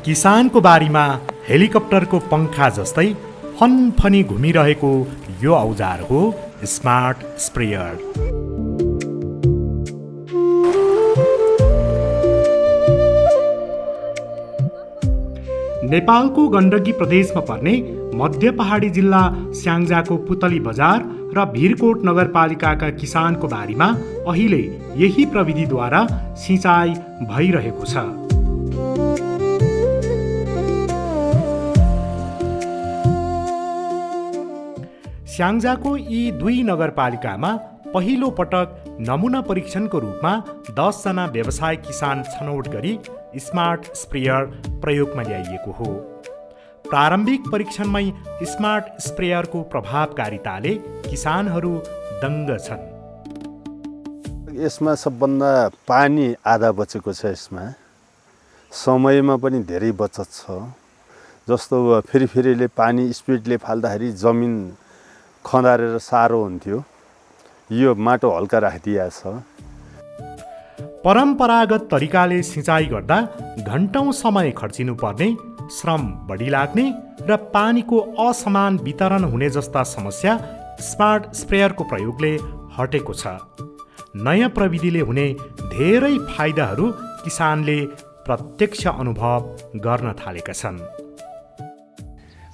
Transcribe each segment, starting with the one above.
किसानको बारीमा हेलिकप्टरको पङ्खा जस्तै फनफनी घुमिरहेको यो औजार हो स्मार्ट स्प्रेयर। नेपालको गण्डकी प्रदेशमा पर्ने मध्य पहाडी जिल्ला स्याङ्जाको पुतली बजार र भिरकोट नगरपालिकाका किसानको बारीमा अहिले यही प्रविधिद्वारा सिँचाइ भइरहेको छ। स्याङ्जाको यी दुई नगरपालिकामा पहिलो पटक नमुना परीक्षणको रूपमा 10 जना व्यवसाय किसान छनौट गरी स्मार्ट स्प्रेयर प्रयोगमा ल्याइएको हो। प्रारम्भिक परीक्षणमै स्मार्ट स्प्रेयरको प्रभावकारिताले किसानहरू दङ्ग छन्। यसमा सबभन्दा पानी आधा बचेको छ। यसमा समयमा पनि धेरै बचत छ। जस्तो फेरिले पानी स्पिडले फाल्दाखेरि जमिन खँदारेर साह्रो हुन्थ्यो, यो माटो हल्का राखिदिएको छ। परम्परागत तरिकाले सिँचाइ गर्दा घण्टौँ समय खर्चिनु पर्ने, श्रम बढी लाग्ने र पानीको असमान वितरण हुने जस्ता समस्या स्मार्ट स्प्रेयरको प्रयोगले हटेको छ। नयाँ प्रविधिले हुने धेरै फाइदाहरू किसानले प्रत्यक्ष अनुभव गर्न थालेका छन्।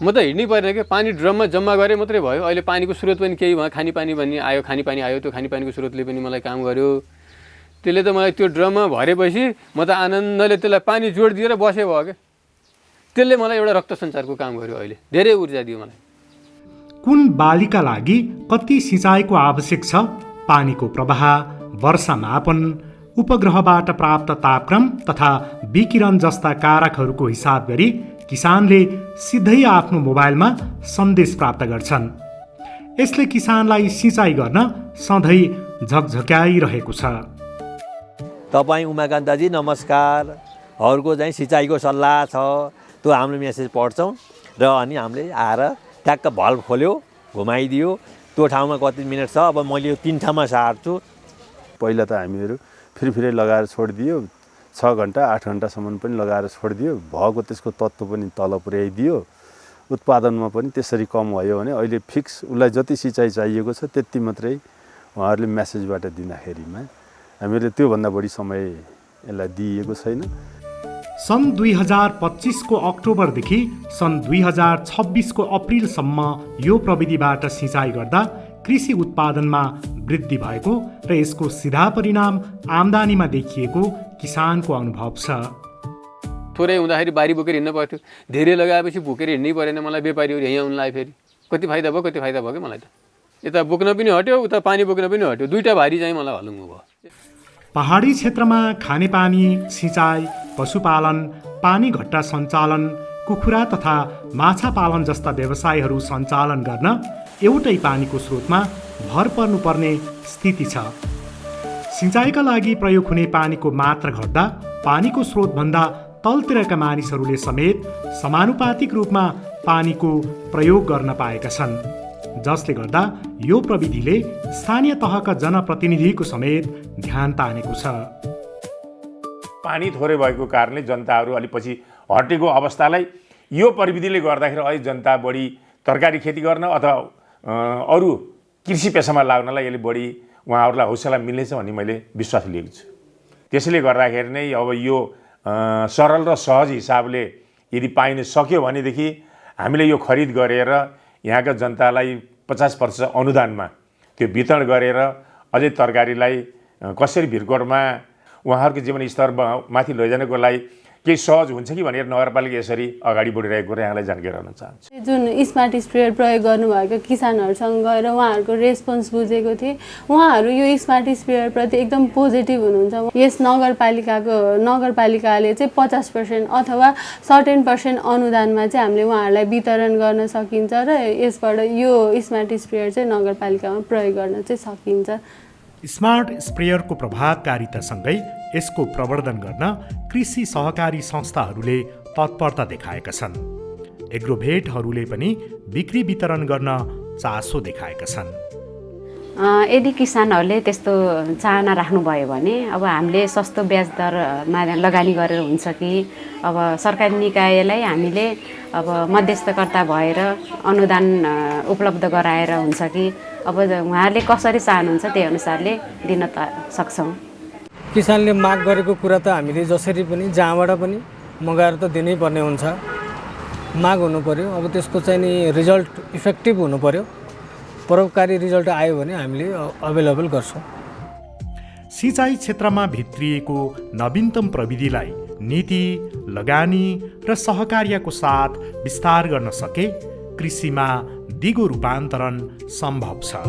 म त हिँड्नै परेन क्या, पानी ड्रममा जम्मा गरेँ मात्रै भयो। अहिले पानीको स्रोत पनि केही भयो, खानेपानी पनि आयो, खानेपानी आयो, त्यो खानेपानीको स्रोतले पनि मलाई काम गर्यो। त्यसले त मलाई त्यो ड्रममा भरेपछि म त आनन्दले त्यसलाई पानी जोड दिएर बसे भयो क्या। त्यसले मलाई एउटा रक्त सञ्चारको काम गर्यो। अहिले धेरै ऊर्जा दियो मलाई। कुन बालीका लागि कति सिँचाइको आवश्यक छ, पानीको प्रवाह, वर्षा मापन, उपग्रहबाट प्राप्त तापक्रम तथा विकिरण जस्ता कारकहरूको हिसाब गरी किसानले सिधै आफ्नो मोबाइलमा सन्देश प्राप्त गर्छन्। यसले किसानलाई सिँचाइ गर्न सधैँ झकझक्याइरहेको छ। तपाईँ उमाकान्तजी नमस्कार, हजुरको चाहिँ सिँचाइको सल्लाह छ, त्यो हामीले मेसेज पढ्छौँ र अनि हामीले आएर ट्याक्क भल्भ खोल्यो, घुमाइदियो, त्यो ठाउँमा कति मिनट छ, अब मैले यो 3 ठाउँमा सार्छु। पहिला त हामीहरू फेरि लगाएर छोडिदियो, 6 घन्टा 8 घन्टासम्म पनि लगाएर छोडिदियो, भएको त्यसको तत्त्व पनि तल पुर्याइदियो। उत्पादनमा पनि त्यसरी कम भयो भने अहिले फिक्स उसलाई जति सिँचाइ चाहिएको छ त्यति मात्रै उहाँहरूले मेसेजबाट दिँदाखेरिमा हामीले त्योभन्दा बढी समय यसलाई दिइएको छैन। सन् 2025 को अक्टोबरदेखि सन् 2026 को अप्रिलसम्म यो प्रविधिबाट सिँचाइ गर्दा कृषि उत्पादनमा वृद्धि भएको र यसको सिधा परिणाम आम्दानीमा देखिएको किसानको अनुभव छ। थोरै हुँदाखेरि बारी बोकेर हिँड्न पर्थ्यो, धेरै लगाएपछि बोकेर हिँड्नै परेन मलाई। व्यापारीहरू यहाँ आउनु लाग्यो, फेरि कति फाइदा भयो क्या मलाई त। यता बोक्न पनि हट्यो, उता पानी बोक्न पनि हट्यो, दुईटा भारी चाहिँ मलाई हलुङ्गो भयो। पहाडी क्षेत्रमा खानेपानी, सिँचाइ, पशुपालन, पानी घट्टा सञ्चालन, कुखुरा तथा माछा पालन जस्ता व्यवसायहरू सञ्चालन गर्न एउटै पानीको स्रोतमा भर पर्नुपर्ने स्थिति छ। सिँचाइका लागि प्रयोग हुने पानीको मात्रा घट्दा पानीको स्रोतभन्दा तलतिरका मानिसहरूले समेत समानुपातिक रूपमा पानीको प्रयोग गर्न पाएका छन्, जसले गर्दा यो प्रविधिले स्थानीय तहका जनप्रतिनिधिको समेत ध्यान तानेको छ। पानी थोरै भएको कारणले जनताहरू अलि पछि हटेको अवस्थालाई यो प्रविधिले गर्दाखेरि अहिले जनता बढी तरकारी खेती गर्न अथवा अरू कृषि पेसामा लाग्नलाई यसले बढी उहाँहरूलाई हौसला मिल्नेछ भन्ने मैले विश्वास लिएको छु। त्यसैले गर्दाखेरि नै अब यो सरल र सहज हिसाबले यदि पाइन सक्यो भनेदेखि हामीले यो खरिद गरेर यहाँका जनतालाई 50% अनुदानमा त्यो वितरण गरेर अझै तरकारीलाई कसरी भिरकोटमा उहाँहरूको जीवन स्तर माथि लैजानको लागि केही सहज हुन्छ कि भनेर नगरपालिका यसरी अगाडि बढिरहेको कुरा यहाँलाई जानकारी गराउन चाहन्छु। जुन स्मार्ट स्प्रेयर प्रयोग गर्नुभएको किसानहरूसँग गएर उहाँहरूको रेस्पोन्स बुझेको थिएँ। उहाँहरू यो स्मार्ट स्प्रेयरप्रति एकदम पोजिटिभ हुनुहुन्छ। यस नगरपालिकाले चाहिँ 50% अथवा 100% अनुदानमा चाहिँ हामीले उहाँहरूलाई वितरण गर्न सकिन्छ र यसबाट यो स्मार्ट स्प्रेयर चाहिँ नगरपालिकामा प्रयोग गर्न चाहिँ सकिन्छ। स्मार्ट स्प्रेयरको प्रभावकारितासँगै यसको प्रवर्धन गर्न कृषि सहकारी संस्थाहरूले तत्परता देखाएका छन्। एग्रोभेटहरूले पनि बिक्री वितरण गर्न चासो देखाएका छन्। यदि किसानहरूले त्यस्तो चाहना राख्नुभयो भने अब हामीले सस्तो ब्याज दरमा लगानी गरेर हुन्छ कि अब सरकारी निकायलाई हामीले अब मध्यस्थकर्ता भएर अनुदान उपलब्ध गराएर हुन्छ कि अब उहाँहरूले कसरी चाहनुहुन्छ त्यही अनुसारले दिन सक्छौँ। किसानले माग गरेको कुरा त हामीले जसरी पनि जहाँबाट पनि मगाएर त दिनै पर्ने हुन्छ। माग हुनु पर्यो, अब त्यसको चाहिँ नि रिजल्ट इफेक्टिभ हुनु पर्यो। परोपकारी रिजल्ट आयो भने हामीले अवेलेबल गर्छौँ। सिँचाइ क्षेत्रमा भित्रिएको नवीनतम प्रविधिलाई नीति, लगानी र सहकार्यको साथ विस्तार गर्न सके कृषिमा दिगो रूपान्तरण सम्भव छ।